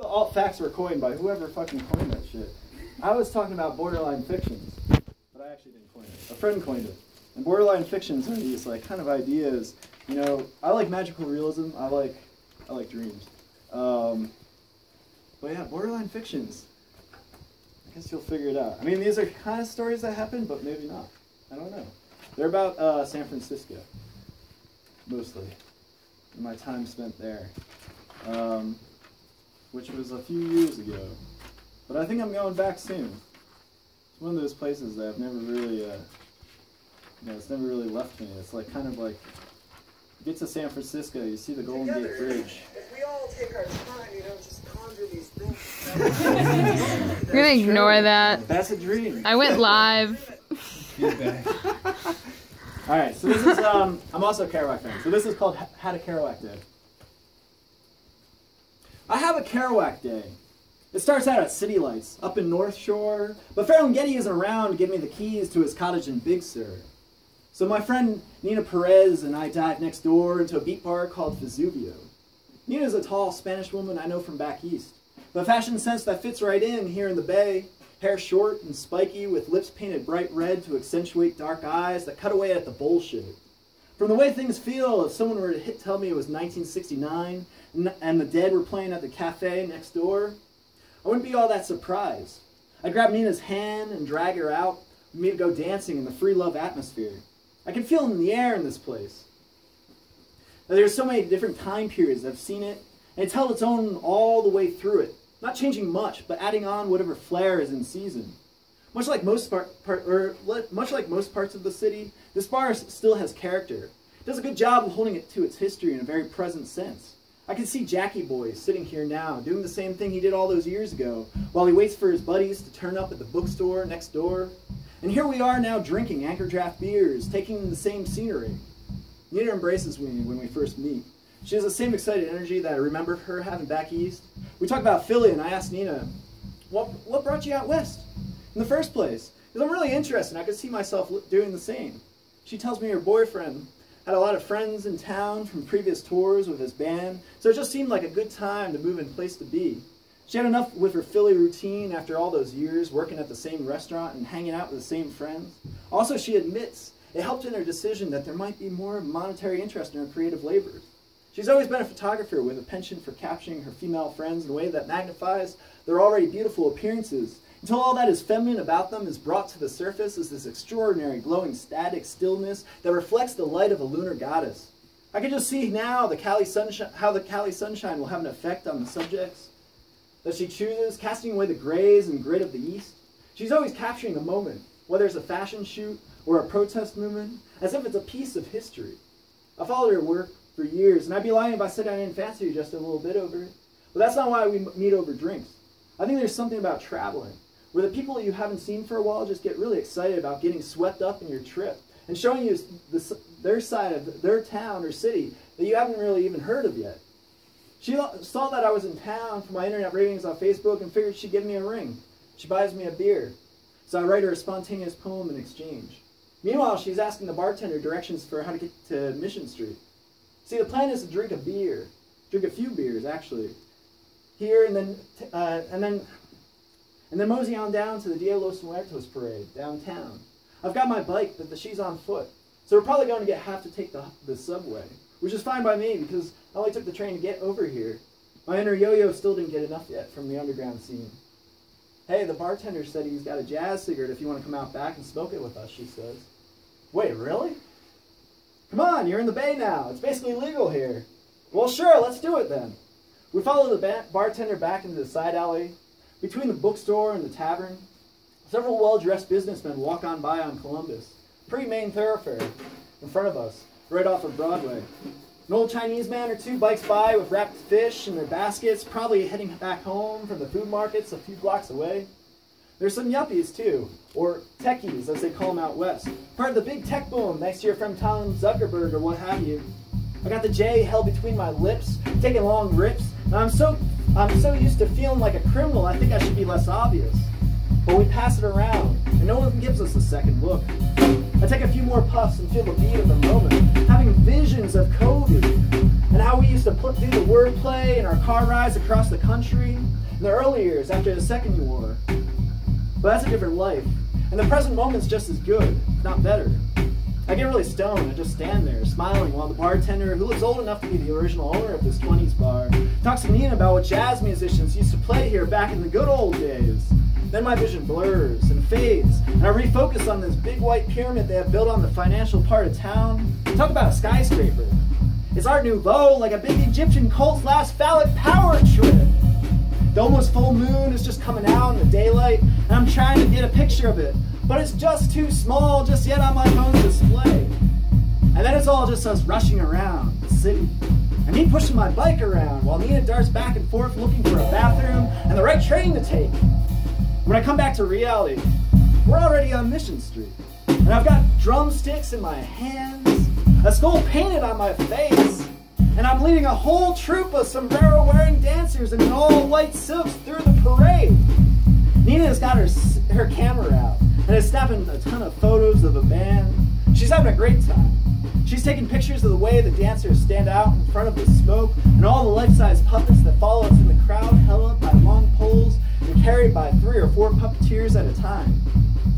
All facts were coined by whoever fucking coined that shit. I was talking about borderline fictions, but I actually didn't coin it. A friend coined it. And borderline fictions are these like kind of ideas. You know, I like magical realism. I like dreams. But yeah, borderline fictions. I guess you'll figure it out. I mean, these are kind of stories that happen, but maybe not. I don't know. They're about San Francisco, mostly. And my time spent there, which was a few years ago. But I think I'm going back soon. It's one of those places that I've never really, it's never really left me. It's like kind of like, you get to San Francisco, you see the Golden Gate Bridge. If we all take our time, just conjure these things. We're gonna ignore that. That's a dream. I went live. Alright, so this is, I'm also a Kerouac fan. So this is called Had a Kerouac Day. I have a Kerouac day. It starts out at City Lights, up in North Shore, but Farrell and Getty isn't around to give me the keys to his cottage in Big Sur. So my friend Nina Perez and I dive next door into a beat bar called Vesuvio. Nina's a tall Spanish woman I know from back east, but a fashion sense that fits right in here in the Bay. Hair short and spiky with lips painted bright red to accentuate dark eyes that cut away at the bullshit. From the way things feel, if someone were to tell me it was 1969 and the Dead were playing at the cafe next door, I wouldn't be all that surprised. I'd grab Nina's hand and drag her out, and we'd go dancing in the free love atmosphere. I can feel it in the air in this place. Now, there's so many different time periods I've seen it, and it's held its own all the way through it. Not changing much, but adding on whatever flair is in season. Much like most parts of the city, this bar still has character. It does a good job of holding it to its history in a very present sense. I can see Jackie Boy sitting here now, doing the same thing he did all those years ago, while he waits for his buddies to turn up at the bookstore next door. And here we are now drinking Anchor Draft beers, taking in the same scenery. Nina embraces me when we first meet. She has the same excited energy that I remember her having back east. We talk about Philly, and I asked Nina, what brought you out west in the first place? Because I'm really interested, and I could see myself doing the same. She tells me her boyfriend had a lot of friends in town from previous tours with his band, so it just seemed like a good time to move in place to be. She had enough with her Philly routine after all those years working at the same restaurant and hanging out with the same friends. Also, she admits it helped in her decision that there might be more monetary interest in her creative labors. She's always been a photographer with a penchant for capturing her female friends in a way that magnifies their already beautiful appearances, until all that is feminine about them is brought to the surface as this extraordinary, glowing, static stillness that reflects the light of a lunar goddess. I can just see now how the Cali sunshine will have an effect on the subjects that she chooses, casting away the grays and grit of the East. She's always capturing the moment, whether it's a fashion shoot or a protest movement, as if it's a piece of history. I followed her work for years, and I'd be lying if I said I didn't fancy her just a little bit over it. But that's not why we meet over drinks. I think there's something about traveling, where the people you haven't seen for a while just get really excited about getting swept up in your trip, and showing you their side of their town or city that you haven't really even heard of yet. She saw that I was in town for my internet ratings on Facebook and figured she'd give me a ring. She buys me a beer, so I write her a spontaneous poem in exchange. Meanwhile, she's asking the bartender directions for how to get to Mission Street. See, the plan is to drink a few beers, actually, here, and then mosey on down to the Dia Los Muertos parade downtown. I've got my bike, but she's on foot, so we're probably going to have to take the subway, which is fine by me because I only took the train to get over here. My inner yo-yo still didn't get enough yet from the underground scene. Hey, the bartender said he's got a jazz cigarette if you want to come out back and smoke it with us, she says. Wait, really? Come on, you're in the Bay now. It's basically legal here. Well, sure, let's do it then. We follow the bartender back into the side alley. Between the bookstore and the tavern, several well-dressed businessmen walk on by on Columbus, pretty main thoroughfare, in front of us, right off of Broadway. An old Chinese man or two bikes by with wrapped fish in their baskets, probably heading back home from the food markets a few blocks away. There's some yuppies, too, or techies, as they call them out west. Part of the big tech boom, thanks to your friend Tom Zuckerberg or what have you. I got the J held between my lips, taking long rips, and I'm so used to feeling like a criminal, I think I should be less obvious. But we pass it around, and no one gives us a second look. I take a few more puffs and feel the beat of the moment, having visions of COVID and how we used to do the wordplay in our car rides across the country in the early years after the Second War. But that's a different life, and the present moment's just as good, if not better. I get really stoned and just stand there, smiling, while the bartender, who looks old enough to be the original owner of this 20s bar, talks to Nina about what jazz musicians used to play here back in the good old days. Then my vision blurs and fades, and I refocus on this big white pyramid they have built on the financial part of town. Talk about a skyscraper. It's Art Nouveau, like a big Egyptian cult's last phallic power trip. The almost full moon is just coming out in the daylight, and I'm trying to get a picture of it, but it's just too small just yet on my phone's display. And then it's all just us rushing around the city, and me pushing my bike around while Nina darts back and forth looking for a bathroom and the right train to take. When I come back to reality, we're already on Mission Street, and I've got drumsticks in my hands, a skull painted on my face, and I'm leading a whole troop of sombrero-wearing dancers in an all-white silks through the parade. Nina's got her camera out and is snapping a ton of photos of the band. She's having a great time. She's taking pictures of the way the dancers stand out in front of the smoke and all the life-size puppets that follow us in the crowd, held up by long poles and carried by 3 or 4 puppeteers at a time.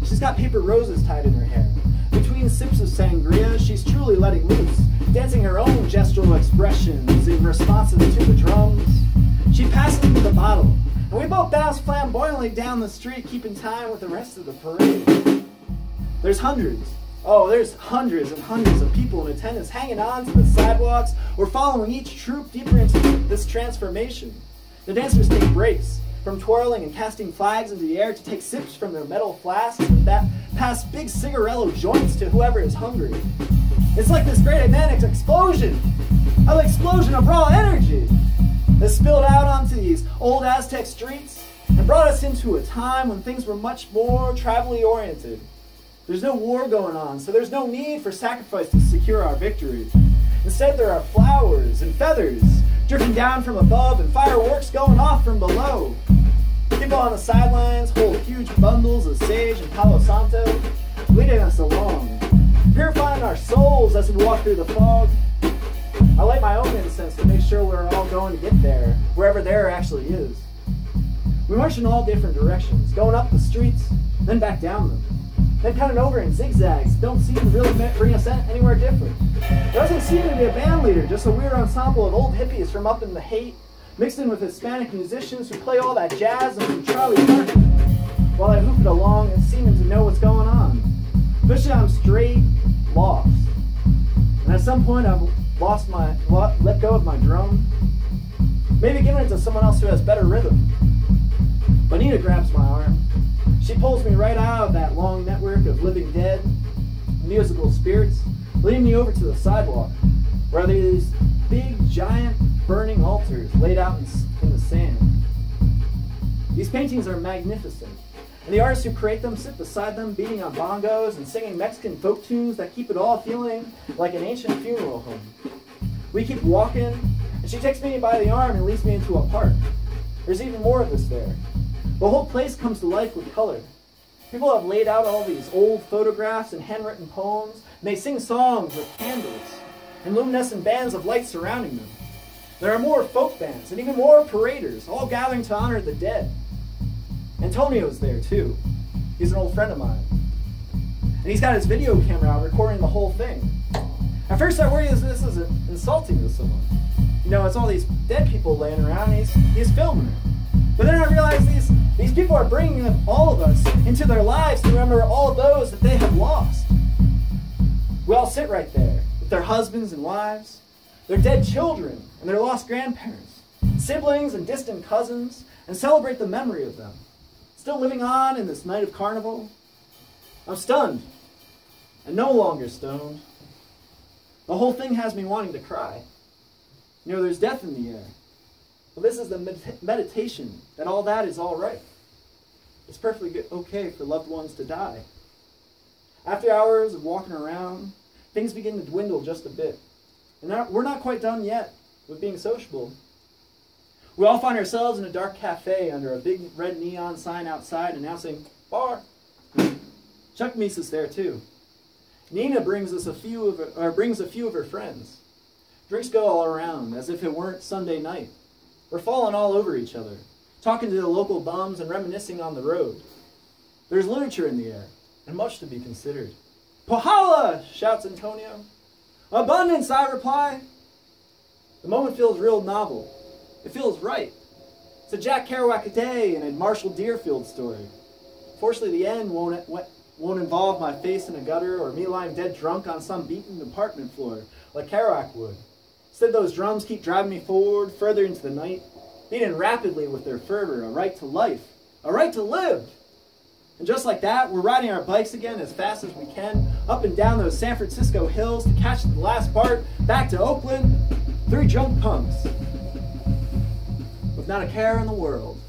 She's got paper roses tied in her hair. Between sips of sangria, she's truly letting loose, dancing her own gestural expressions in responses to the drums. She passes me the bottle, and we both bounce flamboyantly down the street, keeping time with the rest of the parade. There's hundreds and hundreds of people in attendance hanging on to the sidewalks or following each troop deeper into this transformation. The dancers take breaks from twirling and casting flags into the air to take sips from their metal flasks and pass big cigarello joints to whoever is hungry. It's like this great manic explosion of raw energy that spilled out onto these old Aztec streets and brought us into a time when things were much more tribally oriented. There's no war going on, so there's no need for sacrifice to secure our victory. Instead, there are flowers and feathers drifting down from above and fireworks going off from below. People on the sidelines hold huge bundles of sage and Palo Santo, leading us along, purifying our souls as we walk through the fog. I light my own incense to make sure we're all going to get there, wherever there actually is. We march in all different directions, going up the streets, then back down them, then cutting over in zigzags. Don't seem to really bring us anywhere different. There doesn't seem to be a band leader, just a weird ensemble of old hippies from up in the Haight, mixed in with Hispanic musicians who play all that jazz and some Charlie Parker, while I hoof it along and seeming to know what's going on. Especially I'm straight lost. And at some point I've let go of my drum, maybe giving it to someone else who has better rhythm. But Nina grabs my arm. She pulls me right out of that long network of living dead, musical spirits, leading me over to the sidewalk, where there are these big, giant, burning altars laid out in the sand. These paintings are magnificent, and the artists who create them sit beside them, beating on bongos and singing Mexican folk tunes that keep it all feeling like an ancient funeral home. We keep walking, and she takes me by the arm and leads me into a park. There's even more of this there. The whole place comes to life with color. People have laid out all these old photographs and handwritten poems, and they sing songs with candles and luminescent bands of light surrounding them. There are more folk bands and even more paraders, all gathering to honor the dead. Antonio's there too. He's an old friend of mine. And he's got his video camera out recording the whole thing. At first I worry this is insulting to someone. You know, it's all these dead people laying around and he's filming it. But then I realize these people are bringing all of us into their lives to remember all of those that they have lost. We all sit right there with their husbands and wives, their dead children and their lost grandparents, siblings and distant cousins, and celebrate the memory of them. Still living on in this night of carnival. I'm stunned, and no longer stoned. The whole thing has me wanting to cry. You know, there's death in the air. But this is the meditation that all that is all right. It's perfectly okay for loved ones to die. After hours of walking around, things begin to dwindle just a bit. And we're not quite done yet with being sociable. We all find ourselves in a dark cafe under a big red neon sign outside announcing, "Bar." Chuck Meese's there too. Nina brings a few of her friends. Drinks go all around as if it weren't Sunday night. We're falling all over each other, talking to the local bums and reminiscing on the road. There's literature in the air, and much to be considered. Pohala! Shouts Antonio. Abundance, I reply. The moment feels real novel. It feels right. It's a Jack Kerouac a day and a Marshall Deerfield story. Fortunately, the end won't involve my face in a gutter or me lying dead drunk on some beaten apartment floor like Kerouac would. Instead, those drums keep driving me forward, further into the night, beating rapidly with their fervor, a right to life, a right to live. And just like that, we're riding our bikes again as fast as we can, up and down those San Francisco hills to catch the last BART, back to Oakland, 3 drunk punks, with not a care in the world.